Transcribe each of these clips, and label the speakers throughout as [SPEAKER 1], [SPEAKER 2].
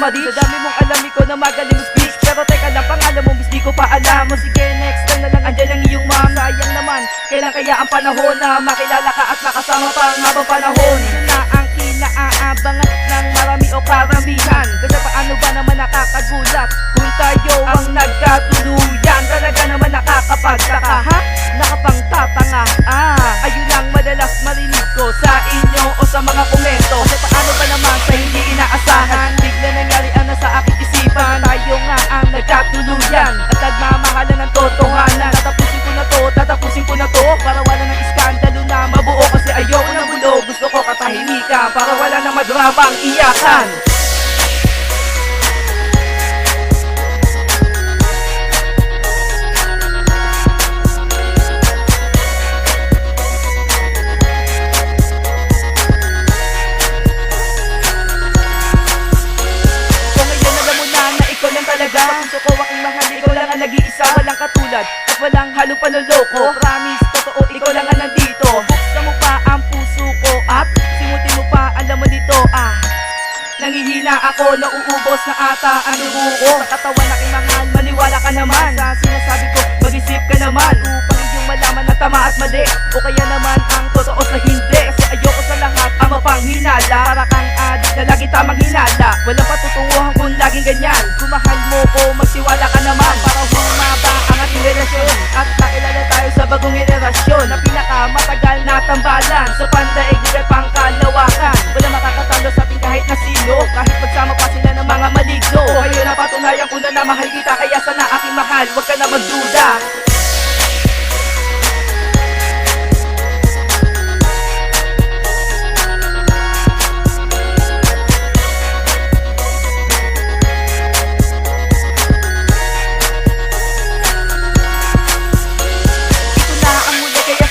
[SPEAKER 1] nagmamadali. Sa dami mong alam, ikaw na magaling mo speech. Pero teka lang, pangalan mo, miss, di ko pa alam mo. Sige, next time na lang, andyan ang iyong ma'am. Sayang naman, kailan kaya ang panahon na makilala ka at makasama pa ang habang panahon. Ito na ang kinaabangan ng marami o karamihan. Kasi paano ba naman nakakagulat kung tayo ang nagkatuluyan? Talaga naman nakakapagtaka, ha? Nakapangtatanga, ayun lang madalas marinig ko sa inyo o sa mga komento. Kasi paano ba naman sa hindi inaasahan, bigla nangyari ang nasa aking isipan. Tayo nga ang nagkatuluyan at nagmamahalan ng totohanan. Tatapusin ko na to para wala ng iskandalo na mabuo. Kasi ayoko na bulo, gusto ko katahimikan para wala na madramang iyakan. Gusto ko aking mahal, ikaw lang ang nag-iisa, walang katulad at walang halong panloloko. Promise, totoo, ikaw lang ang nandito. Buksan mo pa ang puso ko at simutin mo pa, alam mo dito, nangihina ako, nauubos na ata ang dugo ko. Sa katawan aking mahal, maniwala ka naman sa sinasabi ko, mag-isip ka naman upang iyong malaman na tama at mali, o kaya naman ang totoo sa hindi. Kasi ayoko sa lahat ang mapanghinala, para kang adik na lagi tamang hinala. Walang patutunguhan kung laging ganyan. Kung mahal mo ko, magtiwala ka naman para humaba ang ating relasyon at makilala tayo sa bagong henerasyon na pinakamatagal na tambalan sa pandaigdig at pangkalawakan. Walang makakatalo sa ating kahit na sino, kahit magsama pa sila ng mga maligno. Ngayon napatunayan ko na mahal kita, kaya sana aking mahal, huwag ka na magduda.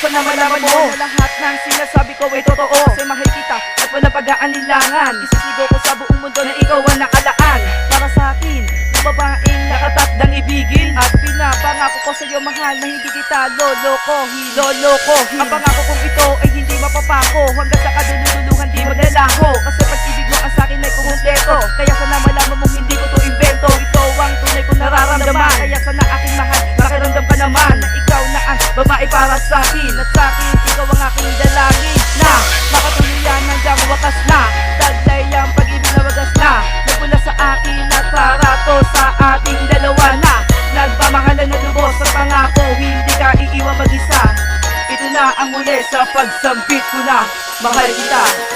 [SPEAKER 1] Na malaman mo na lahat ng sinasabi ko ay totoo. Kasi mahal kita at walang pag-aanilangan. Isisigaw ko sa buong mundo na ikaw ang nakalaan para sa akin, na babaeng nakatakdang ibigin. At pinapangako ko sa iyo mahal na hindi kita lolokohin. Ang pangako kong ito ay hindi mapapako, hanggang sa kadululuhan di maglalaho. Kasi pag-ibig mo ang sakin ay kumumpleto, kaya sana malaman mong hindi ko to invento. Ito ang tunay kong nararamdaman, kaya sana aking mahal, makiramdam ka naman na ikaw na ang babae para sa akin. At sa akin, ikaw ang aking dalangin na makatuluyan hanggang wakas na. Taglay ang pag-ibig na wagas na, nagmula sa akin at para to sa ating dalawa na nagmamahalan na lubos sa pangako, hindi ka iiwan mag-isa. Ito na ang muli sa pagsambit ko na mahal kita.